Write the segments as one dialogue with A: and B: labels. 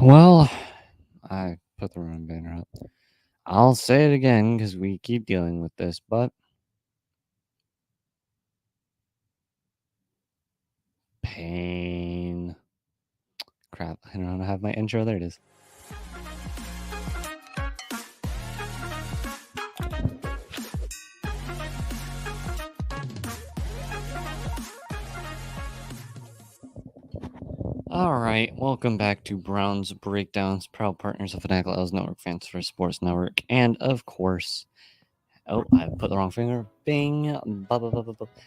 A: Well, I put the wrong banner up. I'll say it again because we keep dealing with this, but pain. Crap, I don't have my intro. There it is. Alright, welcome back to Browns Breakdowns, proud partners of Fanatical L's Network, Fans for Sports Network, and of course, oh, I put the wrong finger. Bing.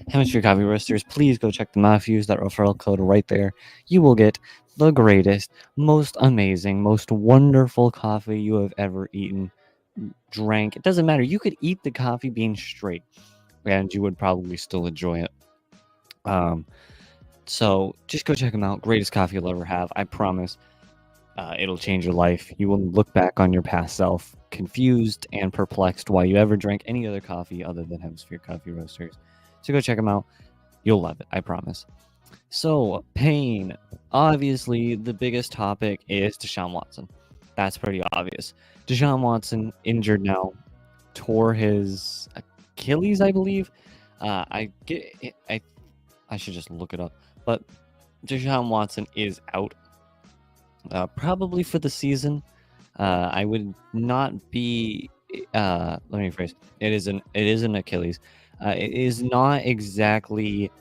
A: Hemisphere Coffee Roasters. Please go check them out. If you use that referral code right there, you will get the greatest, most amazing, most wonderful coffee you have ever eaten, drank. It doesn't matter. You could eat the coffee bean straight, and you would probably still enjoy it. So just go check them out. Greatest coffee you'll ever have. I promise. It'll change your life. You will look back on your past self confused and perplexed why you ever drank any other coffee other than Hemisphere Coffee Roasters. So go check them out. You'll love it, I promise. So, pain. Obviously, the biggest topic is Deshaun Watson. That's pretty obvious. Deshaun Watson injured now, tore his Achilles, I believe. I should just look it up, but Deshaun Watson is out. Probably for the season. I would not be. Let me rephrase. It is an Achilles. It is not exactly.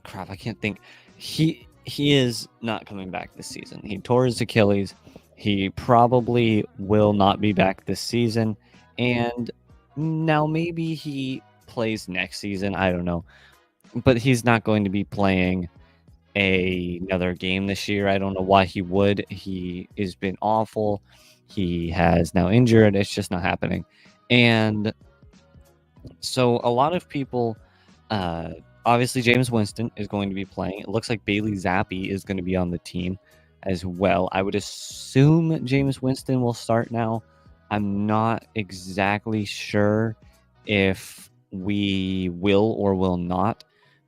A: Crap, I can't think. He is not coming back this season. He tore his Achilles. He probably will not be back this season. And now maybe he plays next season. I don't know, but he's not going to be playing another game this year. I don't know why he would. He has been awful. He has now injured. It's just not happening. And so a lot of people, obviously James Winston is going to be playing. It looks like Bailey Zappi is going to be on the team as well. I would assume James Winston will start now. I'm not exactly sure if we will or will not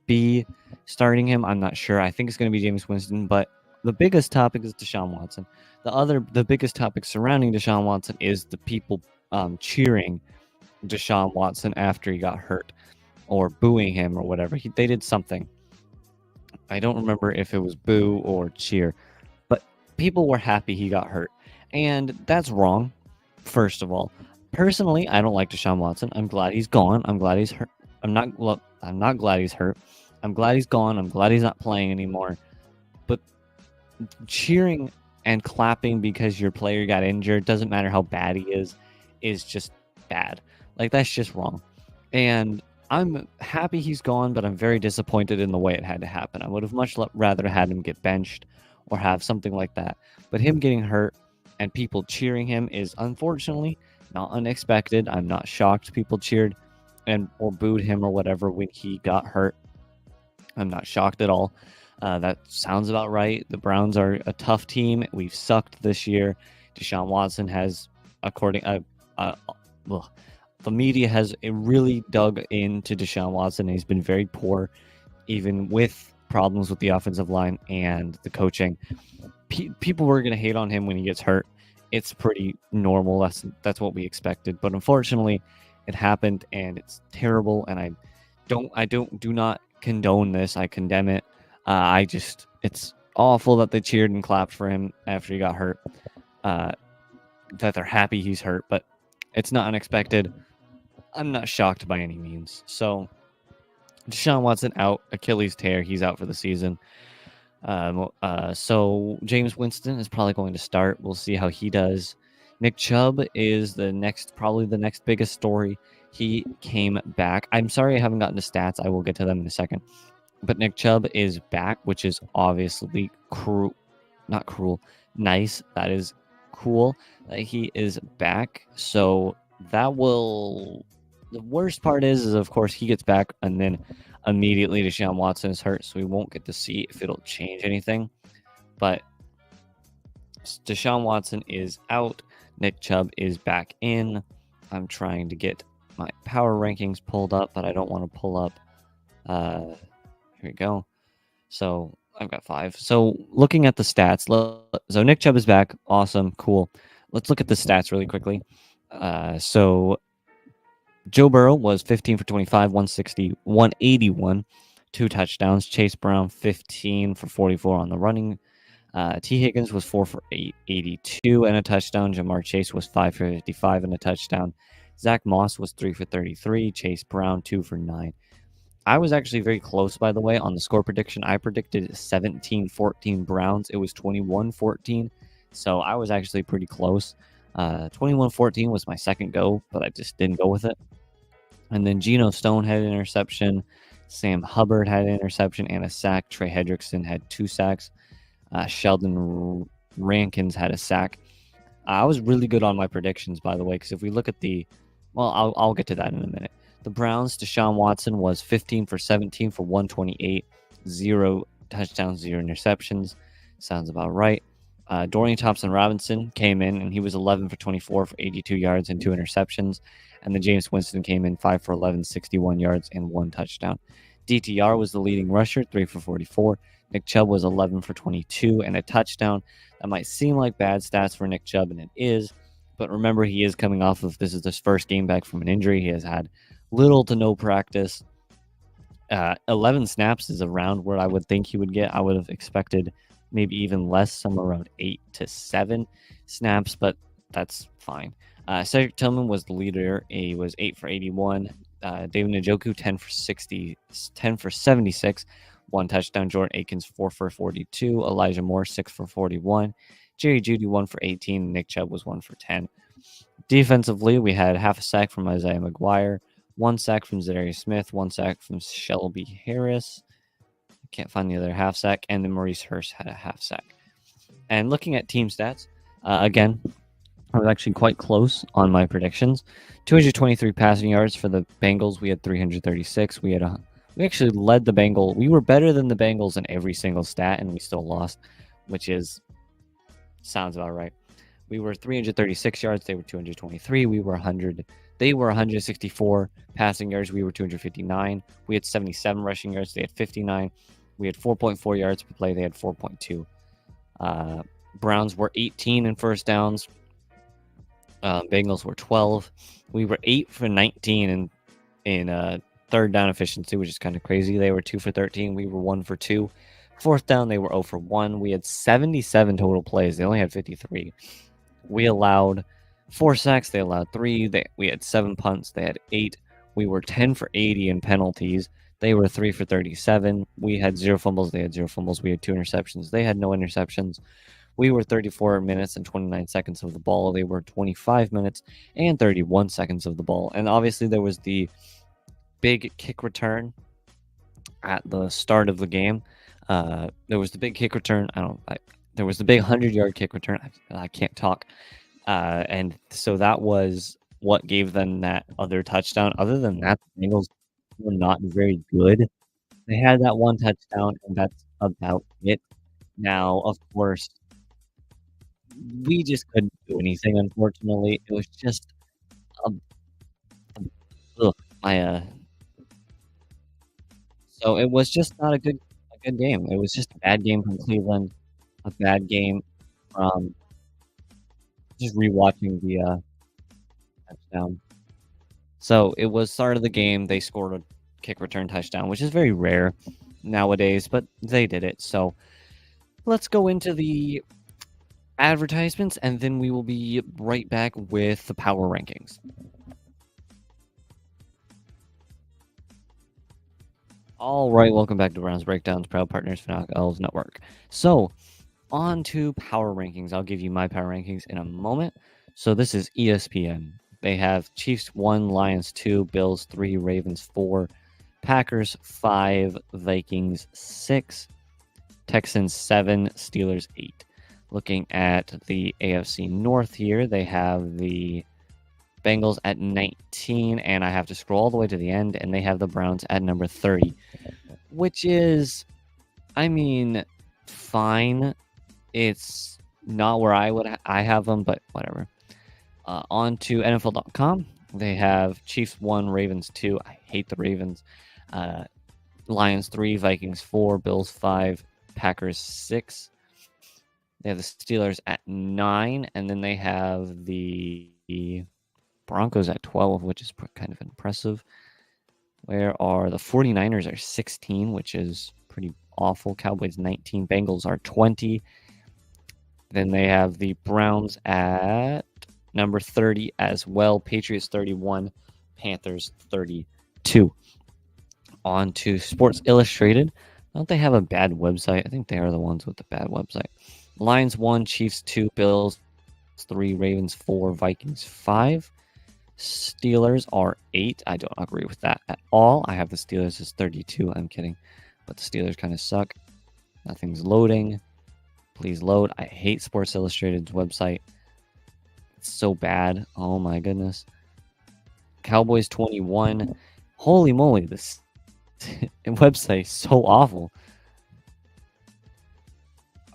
A: be starting him. I'm not sure. I think it's going to be James Winston, but the biggest topic is Deshaun Watson. The biggest topic surrounding Deshaun Watson is the people cheering Deshaun Watson after he got hurt or booing him or whatever. They did something. I don't remember if it was boo or cheer, but people were happy he got hurt. And that's wrong, first of all. Personally, I don't like Deshaun Watson. I'm glad he's gone. I'm glad he's hurt. I'm not glad he's hurt. I'm glad he's gone. I'm glad he's not playing anymore. But cheering and clapping because your player got injured, doesn't matter how bad he is just bad. Like, that's just wrong. And I'm happy he's gone, but I'm very disappointed in the way it had to happen. I would have much rather had him get benched or have something like that. But him getting hurt and people cheering him is unfortunately not unexpected. I'm not shocked people cheered or booed him or whatever when he got hurt. I'm not shocked at all. That sounds about right. The Browns are a tough team. We've sucked this year. Deshaun Watson has, the media has really dug into Deshaun Watson. He's been very poor, even with problems with the offensive line and the coaching. People were going to hate on him when he gets hurt. It's pretty normal. That's what we expected. But unfortunately, it happened, and it's terrible. And I do not condone this. I condemn it. It's awful that they cheered and clapped for him after he got hurt. That they're happy he's hurt, but it's not unexpected. I'm not shocked by any means. So Deshaun Watson out, Achilles tear. He's out for the season. So James Winston is probably going to start. We'll see how he does. Nick Chubb is probably the next biggest story. He came back. I'm sorry I haven't gotten to stats. I will get to them in a second. But Nick Chubb is back, which is obviously nice. That is cool that he is back. So the worst part is of course he gets back and then immediately Deshaun Watson is hurt, so we won't get to see if it'll change anything. But Deshaun Watson is out. Nick Chubb is back in. I'm trying to get my power rankings pulled up, but I don't want to pull up. Here we go. So I've got 5. So looking at the stats, so Nick Chubb is back. Awesome, cool. Let's look at the stats really quickly. So Joe Burrow was 15 for 25, 160, 181, 2 touchdowns. Chase Brown 15 for 44 on the running. T. Higgins was 4 for 82 and a touchdown. Jamar Chase was 5 for 55 and a touchdown. Zach Moss was 3 for 33. Chase Brown 2 for 9. I was actually very close, by the way, on the score prediction. I predicted 17-14 Browns. It was 21-14, so I was actually pretty close. 21-14 was my second go, but I just didn't go with it. And then Geno Stone had an interception. Sam Hubbard had an interception and a sack. Trey Hendrickson had 2 sacks. Sheldon Rankins had a sack. I was really good on my predictions, by the way, because if we look at I'll get to that in a minute. The Browns, Deshaun Watson was 15 for 17 for 128, 0 touchdowns, 0 interceptions. Sounds about right. Dorian Thompson-Robinson came in, and he was 11 for 24 for 82 yards and 2 interceptions. And then James Winston came in 5 for 11, 61 yards and 1 touchdown. DTR was the leading rusher, 3 for 44. Nick Chubb was 11 for 22 and a touchdown. That might seem like bad stats for Nick Chubb, and it is. But remember, he is coming off of this is his first game back from an injury. He has had little to no practice. 11 snaps is around where I would think he would get. I would have expected maybe even less, somewhere around 8 to 7 snaps, but that's fine. Cedric Tillman was the leader. He was 8 for 81. David Njoku, 10 for 76. 1 touchdown. Jordan Akins, 4 for 42. Elijah Moore, 6 for 41. Jerry Jeudy, 1 for 18. Nick Chubb was 1 for 10. Defensively, we had half a sack from Isaiah McGuire, 1 sack from Zadarius Smith, 1 sack from Shelby Harris. I can't find the other half sack. And then Maurice Hurst had a half sack. And looking at team stats, again, I was actually quite close on my predictions. 223 passing yards for the Bengals. We had 336. We actually led the Bengals. We were better than the Bengals in every single stat, and we still lost, which sounds about right. We were 336 yards. They were 223. They were 164 passing yards. We were 259. We had 77 rushing yards. They had 59. We had 4.4 yards per play. They had 4.2. Browns were 18 in first downs. Bengals were 12. We were 8 for 19 in third down efficiency, which is kind of crazy. They were 2 for 13. We were 1 for 2. Fourth down, they were 0 for 1. We had 77 total plays. They only had 53. We allowed 4 sacks. They allowed 3. We had 7 punts. They had 8. We were 10 for 80 in penalties. They were 3 for 37. We had 0 fumbles. They had 0 fumbles. We had 2 interceptions. They had no interceptions. We were 34 minutes and 29 seconds of the ball. They were 25 minutes and 31 seconds of the ball. And obviously there was the big kick return at the start of the game. There was the big kick return. There was the big 100-yard kick return. I can't talk. And so that was what gave them that other touchdown. Other than that, the Bengals were not very good. They had that 1 touchdown, and that's about it. Now, of course, we just couldn't do anything, unfortunately. It was just so it was just not a good game. It was just a bad game from Cleveland, a bad game from just rewatching the touchdown. So it was start of the game. They scored a kick return touchdown, which is very rare nowadays, but they did it. So let's go into the advertisements, and then we will be right back with the power rankings. All right, welcome back to Browns Breakdowns, proud partners for Knock Elves Network. So, on to power rankings. I'll give you my power rankings in a moment. So, this is ESPN. They have Chiefs 1, Lions 2, Bills 3, Ravens 4, Packers 5, Vikings 6, Texans 7, Steelers 8. Looking at the AFC North here, they have the Bengals at 19, and I have to scroll all the way to the end, and they have the Browns at number 30, which is, fine. It's not where I have them, but whatever. On to NFL.com. They have Chiefs 1, Ravens 2. I hate the Ravens. Lions 3, Vikings 4, Bills 5, Packers 6. They have the Steelers at 9, and then they have the Broncos at 12, which is kind of impressive. Where are the 49ers are 16, which is pretty awful. Cowboys 19, Bengals are 20. Then they have the Browns at number 30 as well. Patriots 31, Panthers 32. On to Sports Illustrated. Don't they have a bad website? I think they are the ones with the bad website. Lions 1, Chiefs 2, Bills 3, Ravens 4, Vikings 5. Steelers are 8. I don't agree with that at all. I have the Steelers as 32. I'm kidding. But the Steelers kind of suck. Nothing's loading. Please load. I hate Sports Illustrated's website. It's so bad. Oh my goodness. Cowboys 21. Holy moly, this website is so awful.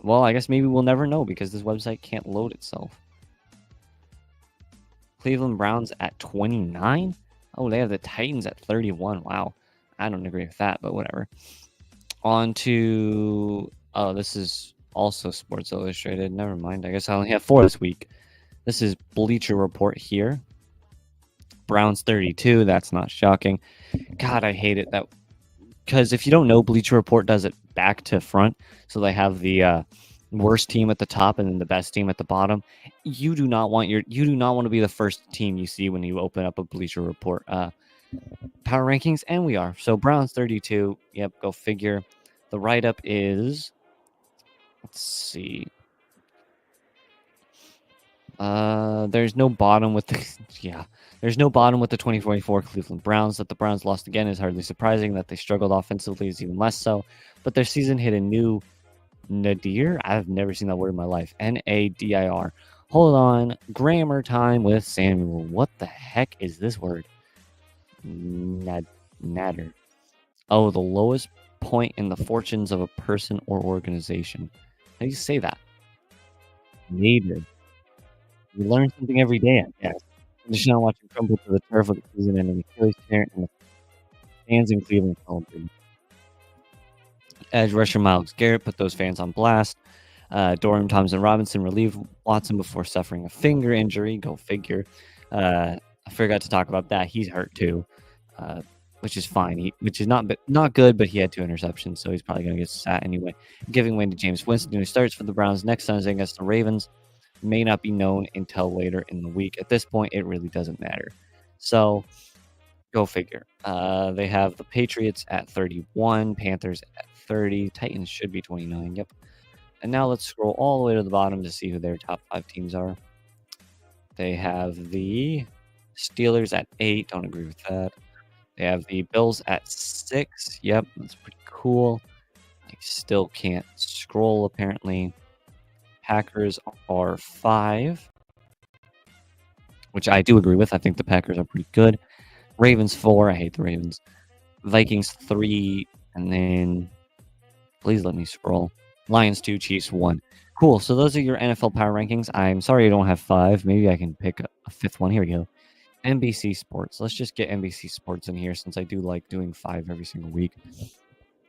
A: Well, I guess maybe we'll never know because this website can't load itself. Cleveland Browns at 29. Oh, they have the Titans at 31. Wow. I don't agree with that, but whatever. On to... Oh, this is also Sports Illustrated. Never mind. I guess I only have 4 this week. This is Bleacher Report here. Browns 32. That's not shocking. God, I hate it. Because if you don't know, Bleacher Report does it back to front. So they have the worst team at the top and then the best team at the bottom. You do not want to be the first team you see when you open up a Bleacher Report power rankings, and we are. So Browns 32. Yep, go figure. The write-up is, let's see. There's no bottom with the There's no bottom with the 2024 Cleveland Browns. That the Browns lost again is hardly surprising. That they struggled offensively is even less so. But their season hit a new nadir. I've never seen that word in my life. Nadir. Hold on. Grammar time with Samuel. What the heck is this word? Nadir. Oh, the lowest point in the fortunes of a person or organization. How do you say that? Nadir. We learn something every day, I guess. Condition on watching crumble to the turf of the season and an Achilles tear, and the fans in Cleveland celebrating. Edge rusher Myles Garrett put those fans on blast. Dorian Thompson-Robinson relieved Watson before suffering a finger injury. Go figure. I forgot to talk about that. He's hurt too, which is fine. Which is not good, but he had 2 interceptions, so he's probably going to get sat anyway. Giving way to James Winston, who starts for the Browns next Sunday against the Ravens. May not be known until later in the week. At this point, it really doesn't matter. So, go figure. They have the Patriots at 31, Panthers at 30, Titans should be 29. Yep. And now let's scroll all the way to the bottom to see who their top 5 teams are. They have the Steelers at 8. Don't agree with that. They have the Bills at 6. Yep, that's pretty cool. I still can't scroll, apparently. Packers are 5, which I do agree with. I think the Packers are pretty good. Ravens 4. I hate the Ravens. Vikings 3. And then, please let me scroll. Lions 2, Chiefs 1. Cool. So those are your NFL power rankings. I'm sorry I don't have 5. Maybe I can pick a 5th one. Here we go. NBC Sports. Let's just get NBC Sports in here since I do like doing 5 every single week.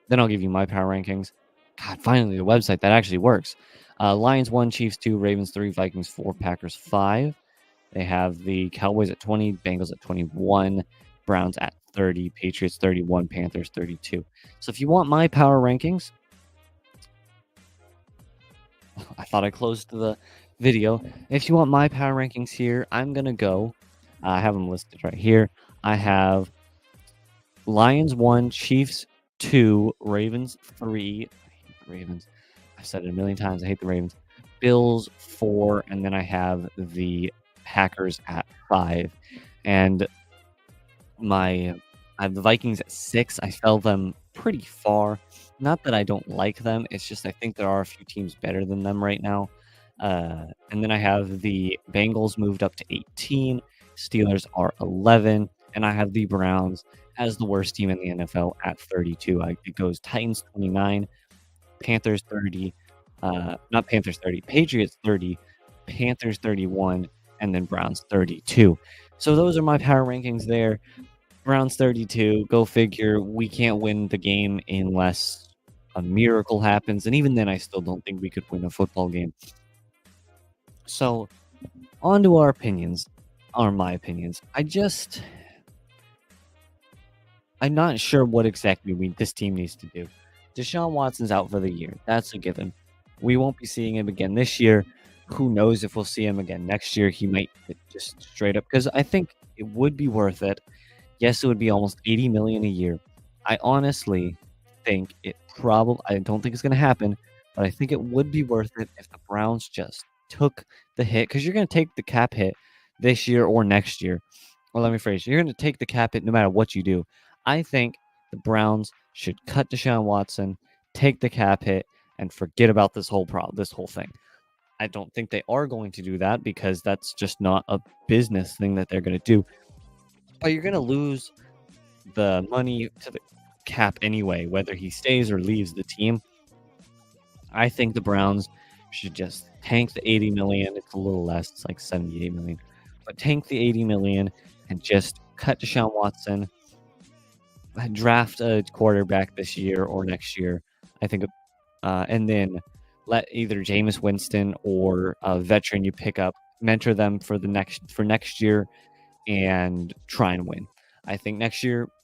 A: Then I'll give you my power rankings. God, finally, the website that actually works. Lions 1, Chiefs 2, Ravens 3, Vikings 4, Packers 5. They have the Cowboys at 20, Bengals at 21, Browns at 30, Patriots 31, Panthers 32. So if you want my power rankings, I thought I closed the video. If you want my power rankings here, I'm going to go. I have them listed right here. I have Lions 1, Chiefs 2, Ravens 3. I hate the Ravens. I've said it a million times. I hate the Ravens. Bills 4, and then I have the Packers at 5. And I have the Vikings at 6. I fell them pretty far. Not that I don't like them. It's just I think there are a few teams better than them right now. And then I have the Bengals moved up to 18. Steelers are 11. And I have the Browns as the worst team in the NFL at 32. It goes Titans 29, Panthers 30, not Panthers 30, Patriots 30, Panthers 31, and then Browns 32. So those are my power rankings there. Browns 32, go figure. We can't win the game unless a miracle happens, and even then, I still don't think we could win a football game. So, on to our opinions, or my opinions. I'm not sure what exactly this team needs to do. Deshaun Watson's out for the year. That's a given. We won't be seeing him again this year. Who knows if we'll see him again next year? He might just straight up, because I think it would be worth it. Yes, it would be almost $80 million a year. I honestly think I don't think it's going to happen, but I think it would be worth it if the Browns just took the hit, because you're going to take the cap hit this year or next year. Well, let me phrase, you're going to take the cap hit no matter what you do. I think the Browns should cut Deshaun Watson, take the cap hit, and forget about this whole thing. I don't think they are going to do that, because that's just not a business thing that they're going to do. But you're going to lose the money to the cap anyway, whether he stays or leaves the team. I think the Browns should just tank the $80 million. It's a little less. It's like $78 million. But tank the $80 million and just cut Deshaun Watson, draft a quarterback this year or next year. I think, and then let either Jameis Winston or a veteran you pick up mentor them for next year and try and win. I think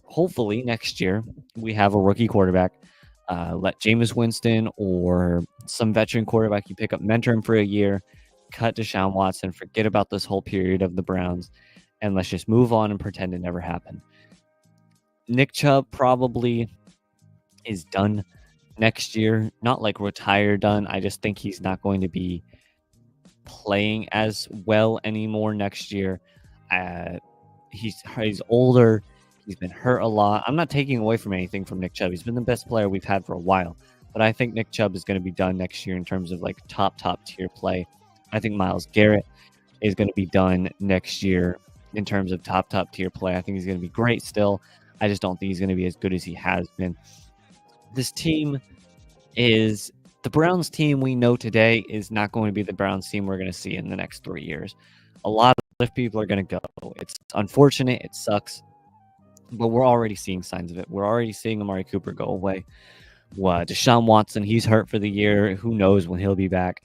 A: hopefully next year, we have a rookie quarterback. Let Jameis Winston or some veteran quarterback you pick up mentor him for a year. Cut Deshaun Watson. Forget about this whole period of the Browns, and let's just move on and pretend it never happened. Nick Chubb probably is done next year. Not like retired done. I just think he's not going to be playing as well anymore next year. He's older. He's been hurt a lot. I'm not taking away from anything from Nick Chubb. He's been the best player we've had for a while. But I think Nick Chubb is going to be done next year in terms of like top tier play. I think Myles Garrett is going to be done next year in terms of top tier play. I think he's going to be great still. I just don't think he's going to be as good as he has been. This team is the Browns team we know today is not going to be the Browns team we're going to see in the next 3 years. A lot of people are going to go. It's unfortunate. It sucks. But we're already seeing signs of it. We're already seeing Amari Cooper go away. Deshaun Watson, he's hurt for the year. Who knows when he'll be back?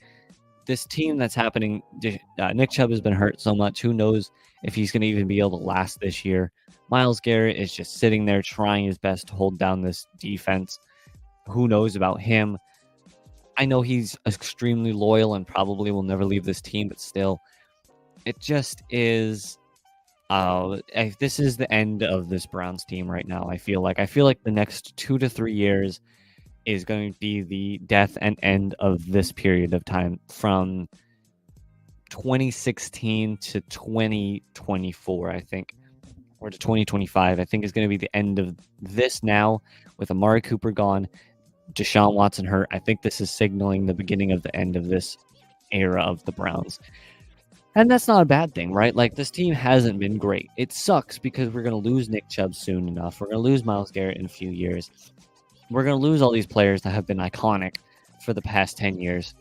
A: This team that's happening, Nick Chubb has been hurt so much. Who knows if he's going to even be able to last this year? Myles Garrett is just sitting there trying his best to hold down this defense. Who knows about him? I know he's extremely loyal and probably will never leave this team, but still, it just is. This is the end of this Browns team right now. I feel like the next 2 to 3 years is going to be the death and end of this period of time from 2016 to 2024, I think, or to 2025. I think is going to be the end of this now with Amari Cooper gone, Deshaun Watson hurt. I think this is signaling the beginning of the end of this era of the Browns. And that's not a bad thing, right? Like, this team hasn't been great. It sucks because we're going to lose Nick Chubb soon enough. We're going to lose Myles Garrett in a few years. We're going to lose all these players that have been iconic for the past 10 years.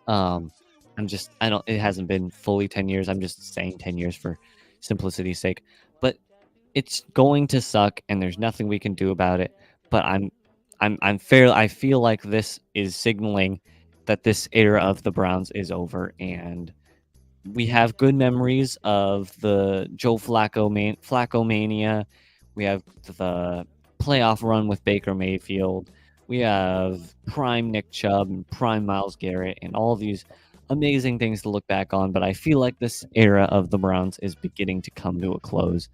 A: It hasn't been fully 10 years. I'm just saying 10 years for simplicity's sake. But it's going to suck, and there's nothing we can do about it. But I feel like this is signaling that this era of the Browns is over, and we have good memories of the Joe Flacco mania. We have the playoff run with Baker Mayfield. We have prime Nick Chubb and prime Myles Garrett and all these amazing things to look back on. But I feel like this era of the Browns is beginning to come to a close.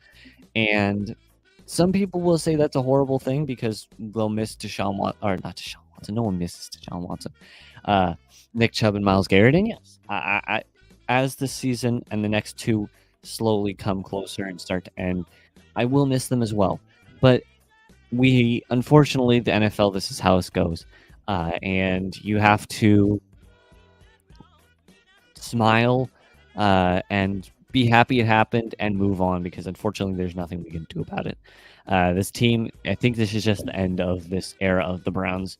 A: And some people will say that's a horrible thing because we'll miss Deshaun Watson, or not Deshaun Watson. No one misses Deshaun Watson. Nick Chubb and Myles Garrett. And yes, I as the season and the next two slowly come closer and start to end, I will miss them as well. But unfortunately, the NFL, this is how it goes. And you have to smile and be happy it happened and move on, because unfortunately, there's nothing we can do about it. This team, I think this is just the end of this era of the Browns.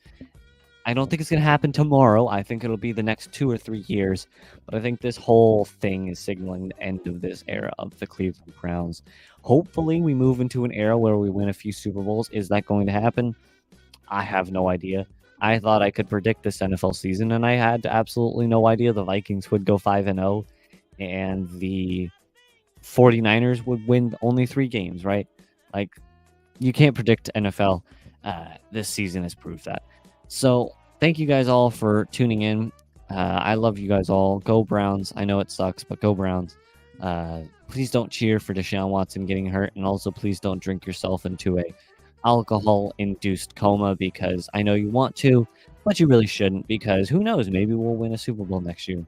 A: I don't think it's going to happen tomorrow. I think it'll be the next 2 or 3 years. But I think this whole thing is signaling the end of this era of the Cleveland Browns. Hopefully, we move into an era where we win a few Super Bowls. Is that going to happen? I have no idea. I thought I could predict this NFL season, and I had absolutely no idea the Vikings would go 5-0 and the 49ers would win only 3 games, right? Like, you can't predict NFL. This season has proved that. So, thank you guys all for tuning in. I love you guys all. Go Browns. I know it sucks, but go Browns. Please don't cheer for Deshaun Watson getting hurt, and also please don't drink yourself into a alcohol-induced coma, because I know you want to, but you really shouldn't, because who knows? Maybe we'll win a Super Bowl next year.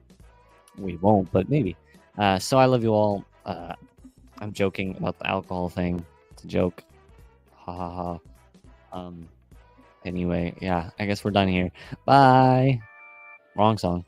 A: We won't, but maybe. So I love you all. I'm joking about the alcohol thing. It's a joke. Ha ha ha. Anyway, yeah, I guess we're done here. Bye. Wrong song.